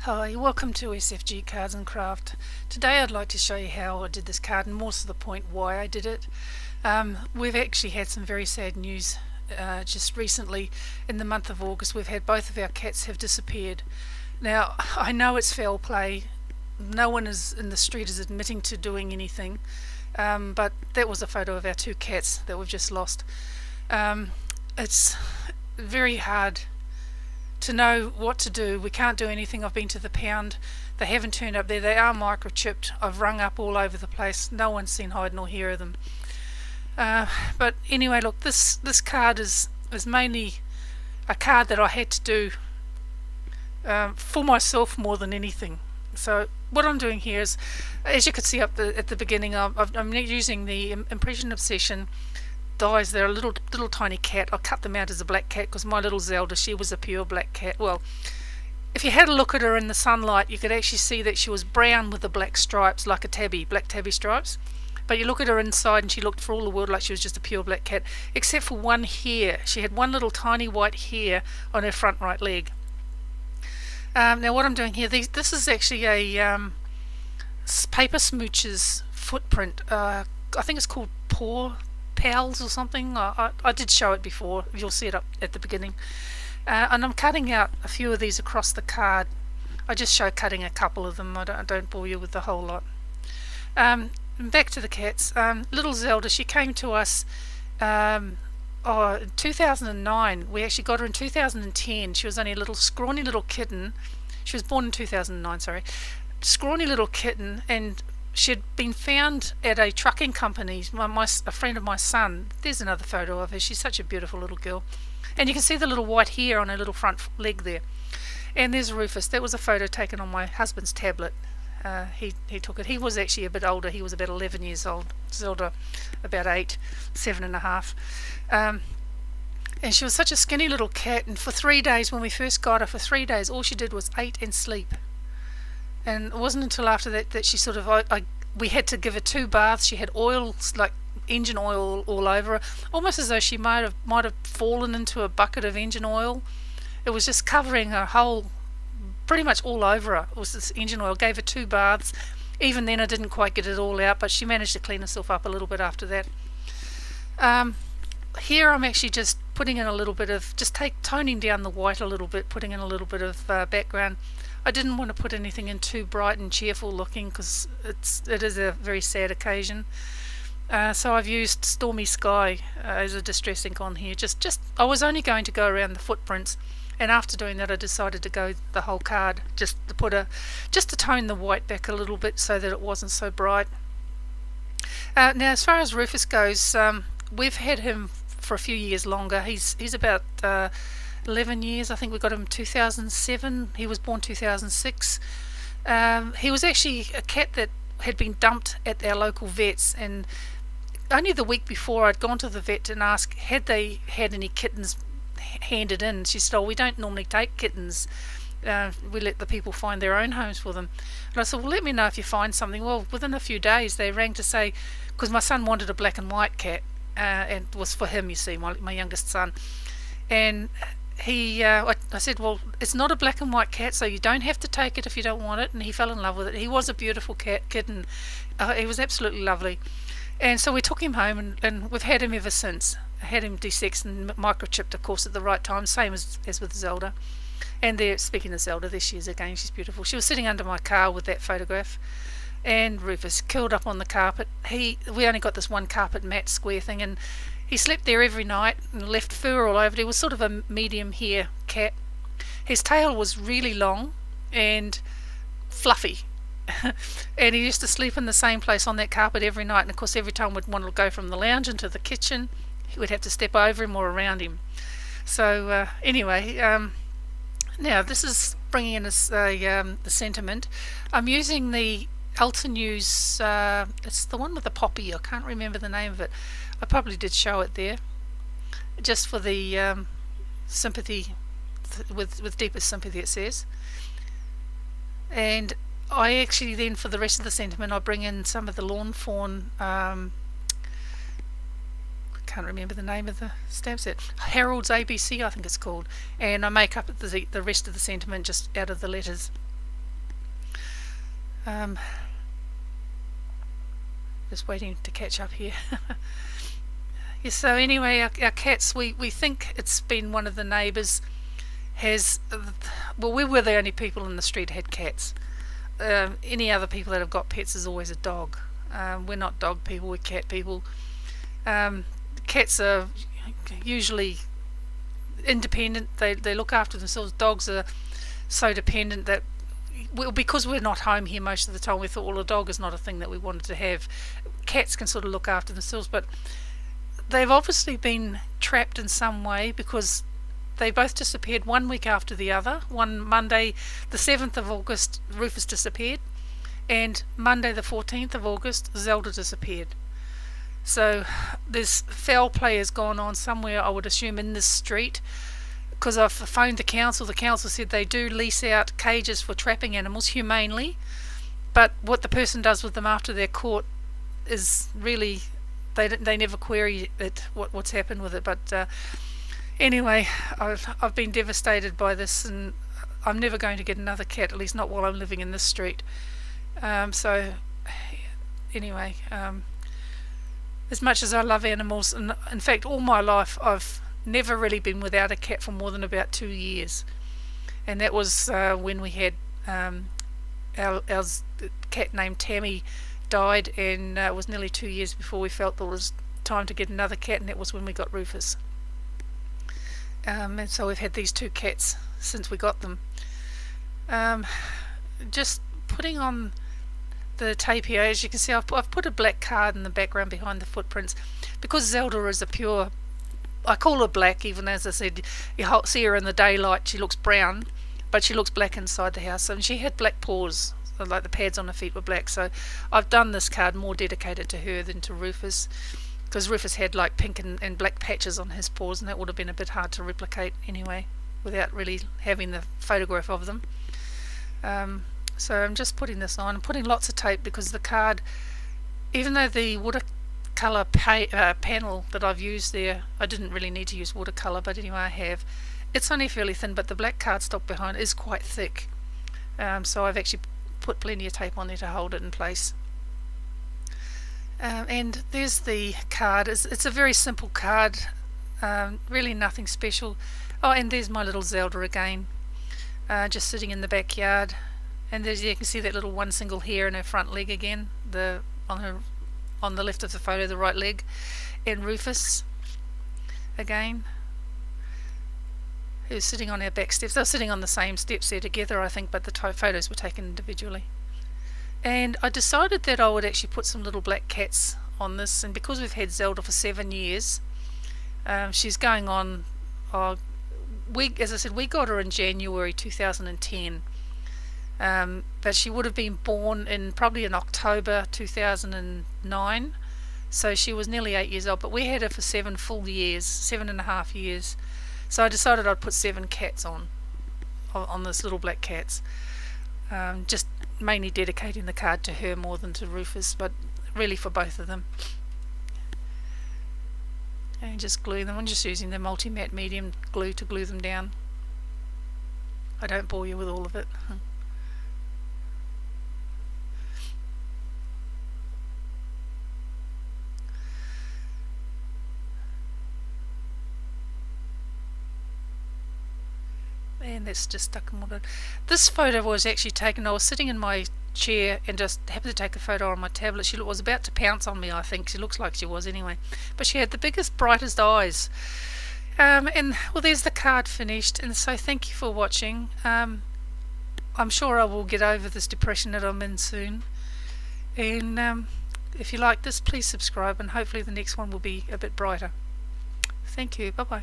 Hi, welcome to SFG Cards and Craft. Today I'd like to show you how I did this card and more to the point why I did it. We've actually had some very sad news just recently. In the month of August we've had both of our cats have disappeared. Now I know it's foul play, no one is in the street is admitting to doing anything, but that was a photo of our two cats that we've just lost. It's very hard to know what to do. We can't do anything. I've been to the pound, they haven't turned up there. They are microchipped. I've rung up all over the place, no one's seen hide nor hear of them. But anyway, look, this card is mainly a card that I had to do for myself more than anything. So what I'm doing here is, as you could see up at the beginning, I'm using the Impression Obsession dyes. They're a little tiny cat. I cut them out as a black cat because my little Zelda, she was a pure black cat. Well, if you had a look at her in the sunlight, you could actually see that she was brown with the black stripes, like a tabby, black tabby stripes. But you look at her inside and she looked for all the world like she was just a pure black cat, except for one hair. She had one little tiny white hair on her front right leg. Now what I'm doing here, this is actually a paper Smooches footprint. I think it's called Paw Pals or something. I did show it before, you'll see it up at the beginning. And I'm cutting out a few of these across the card. I just show cutting a couple of them. I don't bore you with the whole lot. Back to the cats. Little Zelda, she came to us in 2009. We actually got her in 2010. She was only a little scrawny little kitten. She was born in 2009, sorry. Scrawny little kitten, and she had been found at a trucking company. A friend of my son, there's another photo of her. She's such a beautiful little girl. And you can see the little white hair on her little front leg there. And there's Rufus. That was a photo taken on my husband's tablet. He took it. He was actually a bit older. He was about 11 years old. Zelda about 8, 7 and a half. And she was such a skinny little cat, and for 3 days, when we first got her, for 3 days all she did was eat and sleep. And it wasn't until after that she sort of, we had to give her 2 baths. She had oil, like engine oil all over her, almost as though she might have fallen into a bucket of engine oil. It was just covering her whole, pretty much all over her. It was this engine oil. Gave her 2 baths. Even then I didn't quite get it all out, but she managed to clean herself up a little bit after that. Here I'm actually just putting in a little bit of, toning down the white a little bit, putting in a little bit of background. I didn't want to put anything in too bright and cheerful looking because it is a very sad occasion. So I've used Stormy Sky as a distress ink on here. I was only going to go around the footprints, and after doing that I decided to go the whole card, just to tone the white back a little bit so that it wasn't so bright. Now as far as Rufus goes, we've had him for a few years longer. He's about 11 years. I think we got him 2007. He was born 2006. He was actually a cat that had been dumped at our local vets, and only the week before I'd gone to the vet and asked had they had any kittens handed in. She said, "Oh, we don't normally take kittens. We let the people find their own homes for them." And I said, "Well, let me know if you find something." Well, within a few days they rang to say, because my son wanted a black and white cat, and it was for him, you see, my youngest son. And I said, "Well, it's not a black and white cat, so you don't have to take it if you don't want it." And he fell in love with it. He was a beautiful kitten. He was absolutely lovely. And so we took him home, and we've had him ever since. I had him desexed and microchipped, of course, at the right time, same as with Zelda. And there, speaking of Zelda, there she is again. She's beautiful. She was sitting under my car with that photograph. And Rufus curled up on the carpet. We only got this one carpet mat square thing, and he slept there every night and left fur all over it. He was sort of a medium hair cat. His tail was really long and fluffy. And he used to sleep in the same place on that carpet every night. And of course, every time we'd want to go from the lounge into the kitchen, we'd have to step over him or around him. So anyway, now this is bringing in the sentiment. I'm using the Altenew's, it's the one with the poppy. I can't remember the name of it. I probably did show it there, just for the sympathy, with deepest sympathy it says. And I actually then, for the rest of the sentiment, I bring in some of the lawn fawn, can't remember the name of the stamp set, Harold's ABC I think it's called, and I make up the rest of the sentiment just out of the letters. Just waiting to catch up here. Yeah, so anyway, our cats, we think it's been one of the neighbours well, we were the only people in the street who had cats. Any other people that have got pets is always a dog. We're not dog people, we're cat people. Cats are usually independent, they look after themselves. Dogs are so dependent that, because we're not home here most of the time, we thought, well, a dog is not a thing that we wanted to have. Cats can sort of look after themselves, but they've obviously been trapped in some way, because they both disappeared 1 week after the other. One Monday, the 7th of August, Rufus disappeared, and Monday the 14th of August, Zelda disappeared. So there's foul play has gone on somewhere, I would assume, in this street, because I've phoned the council. The council said they do lease out cages for trapping animals humanely, but what the person does with them after they're caught is really, they never query it, what's happened with it. But anyway, I've been devastated by this, and I'm never going to get another cat, at least not while I'm living in this street. So anyway, as much as I love animals, and in fact all my life I've never really been without a cat for more than about 2 years, and that was when we had our cat named Tammy died, and it was nearly 2 years before we felt there was time to get another cat, and that was when we got Rufus. And so we've had these 2 cats since we got them. Just putting on the tape here, as you can see, I've put a black card in the background behind the footprints, because Zelda is a pure, I call her black, even as I said, you see her in the daylight, she looks brown, but she looks black inside the house. And she had black paws, so like the pads on her feet were black, so I've done this card more dedicated to her than to Rufus, because Rufus had like pink and black patches on his paws, and that would have been a bit hard to replicate anyway, without really having the photograph of them. So I'm just putting this on. I'm putting lots of tape, because the card, even though the watercolour panel that I've used there, I didn't really need to use watercolour, but anyway I have, it's only fairly thin, but the black cardstock behind is quite thick. So I've actually put plenty of tape on there to hold it in place. And there's the card. It's a very simple card, really nothing special. Oh, and there's my little Zelda again, just sitting in the backyard. And as you can see, that little one single hair in her front leg again, on the left of the photo, the right leg. And Rufus again, who's sitting on our back steps. They're sitting on the same steps there together, I think, but the photos were taken individually. And I decided that I would actually put some little black cats on this, and because we've had Zelda for 7 years, she's going on, as I said, we got her in January 2010. But she would have been born probably in October 2009, so she was nearly 8 years old, but we had her for 7 full years, 7.5 years. So I decided I'd put 7 cats on this little black cats, just mainly dedicating the card to her more than to Rufus, but really for both of them. And just glue them. I'm just using the multi-matte medium glue to glue them down. I don't bore you with all of it. And that's just stuck in water. This photo was actually taken, I was sitting in my chair and just happened to take a photo on my tablet. She was about to pounce on me, I think. She looks like she was anyway. But she had the biggest, brightest eyes. And well, there's the card finished, and so thank you for watching. I'm sure I will get over this depression that I'm in soon. And if you like this, please subscribe, and hopefully the next one will be a bit brighter. Thank you. Bye bye.